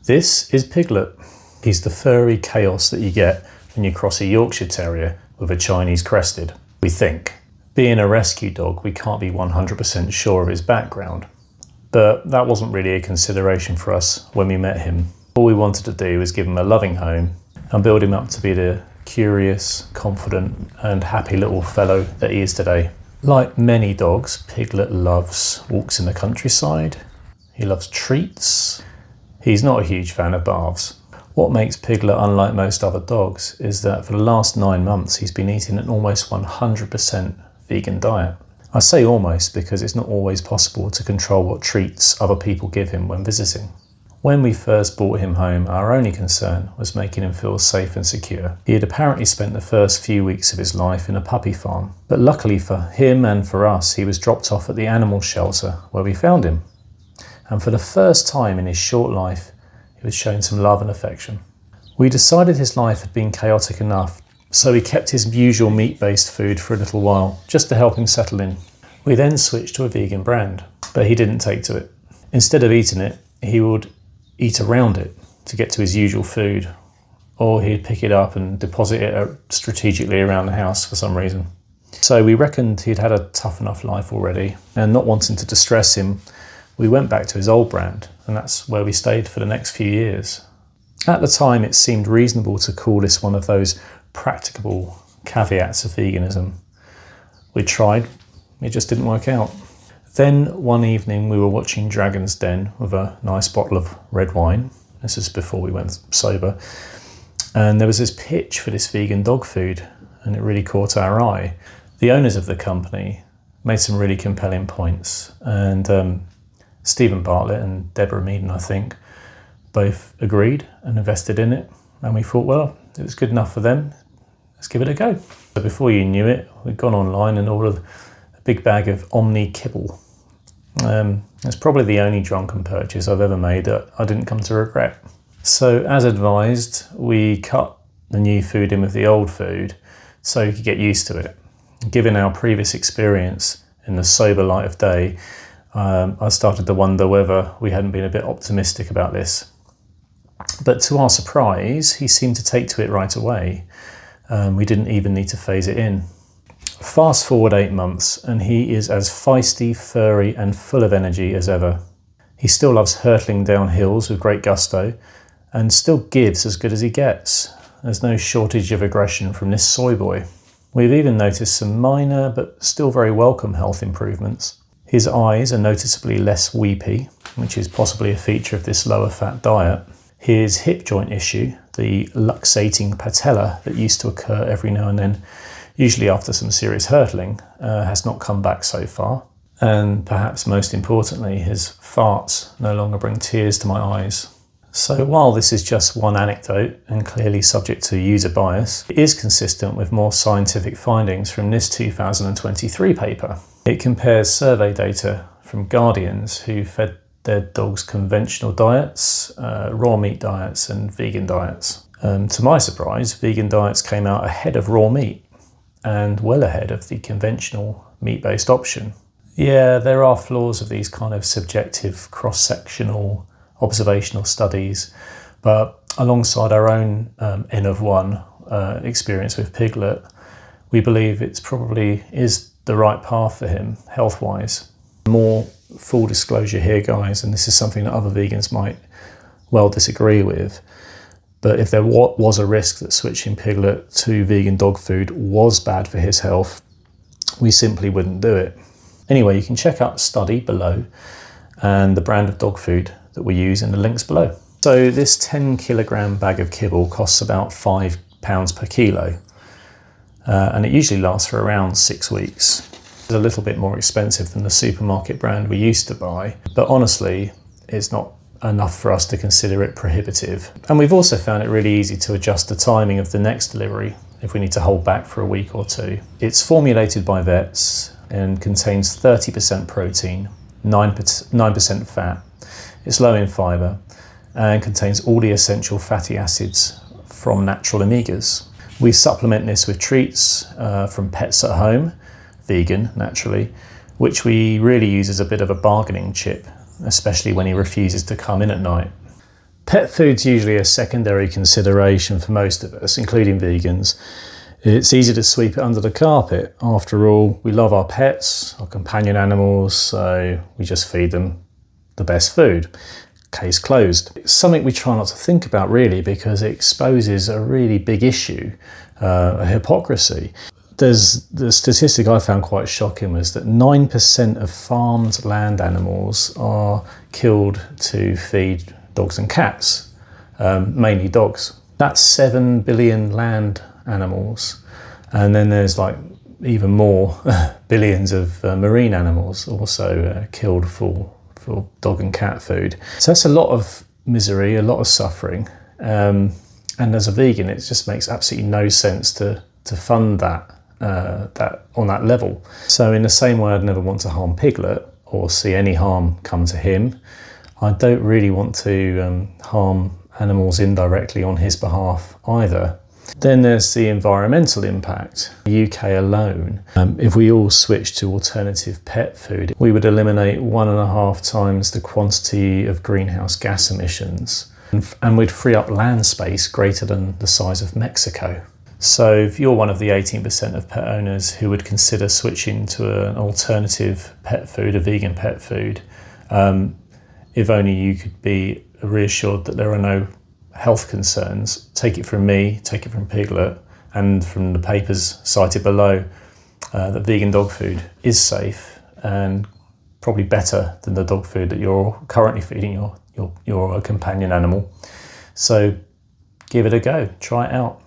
This is Piglet. He's the furry chaos that you get when you cross a Yorkshire Terrier with a Chinese crested, we think. Being a rescue dog, we can't be 100% sure of his background, but that wasn't really a consideration for us when we met him. All we wanted to do was give him a loving home and build him up to be the curious, confident and happy little fellow that he is today. Like many dogs, Piglet loves walks in the countryside. He loves treats. He's not a huge fan of baths. What makes Piglet unlike most other dogs is that for the last 9 months he's been eating an almost 100% vegan diet. I say almost because it's not always possible to control what treats other people give him when visiting. When we first brought him home, our only concern was making him feel safe and secure. He had apparently spent the first few weeks of his life in a puppy farm, but luckily for him and for us, he was dropped off at the animal shelter where we found him. And for the first time in his short life, he was shown some love and affection. We decided his life had been chaotic enough, so we kept his usual meat-based food for a little while, just to help him settle in. We then switched to a vegan brand, but he didn't take to it. Instead of eating it, he would eat around it to get to his usual food, or he'd pick it up and deposit it strategically around the house for some reason. So we reckoned he'd had a tough enough life already, and not wanting to distress him, we went back to his old brand, and that's where we stayed for the next few years. At the time, it seemed reasonable to call this one of those practicable caveats of veganism. We tried, it just didn't work out. Then one evening we were watching Dragon's Den with a nice bottle of red wine. This is before we went sober. And there was this pitch for this vegan dog food, and it really caught our eye. The owners of the company made some really compelling points, and Stephen Bartlett and Deborah Meaden, I think, both agreed and invested in it. And we thought, well, it was good enough for them. Let's give it a go. So before you knew it, we'd gone online and ordered a big bag of Omni kibble. It's probably the only drunken purchase I've ever made that I didn't come to regret. So as advised, we cut the new food in with the old food so you could get used to it. Given our previous experience in the sober light of day, I started to wonder whether we hadn't been a bit optimistic about this. But to our surprise, he seemed to take to it right away. We didn't even need to phase it in. Fast forward 8 months and he is as feisty, furry and full of energy as ever. He still loves hurtling down hills with great gusto and still gives as good as he gets. There's no shortage of aggression from this soy boy. We've even noticed some minor but still very welcome health improvements. His eyes are noticeably less weepy, which is possibly a feature of this lower fat diet. His hip joint issue, the luxating patella that used to occur every now and then, usually after some serious hurtling, has not come back so far. And perhaps most importantly, his farts no longer bring tears to my eyes. So while this is just one anecdote and clearly subject to user bias, it is consistent with more scientific findings from this 2023 paper. It compares survey data from guardians who fed their dogs conventional diets, raw meat diets and vegan diets. To my surprise, vegan diets came out ahead of raw meat and well ahead of the conventional meat-based option. Yeah, there are flaws of these kind of subjective, cross-sectional, observational studies, but alongside our own N of 1 experience with Piglet, we believe it's probably is the right path for him, health-wise. More full disclosure here, guys, and this is something that other vegans might well disagree with, but if there was a risk that switching Piglet to vegan dog food was bad for his health, we simply wouldn't do it. Anyway, you can check out the study below and the brand of dog food that we use in the links below. So this 10 kilogram bag of kibble costs about £5 per kilo, and it usually lasts for around 6 weeks. It's a little bit more expensive than the supermarket brand we used to buy, but honestly, it's not enough for us to consider it prohibitive. And we've also found it really easy to adjust the timing of the next delivery if we need to hold back for a week or two. It's formulated by vets and contains 30% protein, 9% fat. It's low in fibre and contains all the essential fatty acids from natural omegas. We supplement this with treats from Pets at Home, vegan naturally, which we really use as a bit of a bargaining chip, especially when he refuses to come in at night. Pet food's usually a secondary consideration for most of us, including vegans. It's easy to sweep it under the carpet. After all, we love our pets, our companion animals, so we just feed them the best food. Case closed. It's something we try not to think about really, because it exposes a really big issue, a hypocrisy. The statistic I found quite shocking was that 9% of farmed land animals are killed to feed dogs and cats, mainly dogs. That's 7 billion land animals, and then there's like even more billions of marine animals also killed for dog and cat food. So that's a lot of misery, a lot of suffering, and as a vegan it just makes absolutely no sense to fund that on that level. So in the same way I'd never want to harm Piglet or see any harm come to him, I don't really want to harm animals indirectly on his behalf either. Then there's the environmental impact. The UK alone, if we all switched to alternative pet food, we would eliminate 1.5 times the quantity of greenhouse gas emissions, and we'd free up land space greater than the size of Mexico. So if you're one of the 18% of pet owners who would consider switching to an alternative pet food, a vegan pet food, if only you could be reassured that there are no health concerns. Take it from me, take it from Piglet, and from the papers cited below, that vegan dog food is safe and probably better than the dog food that you're currently feeding your companion animal. So give it a go, try it out.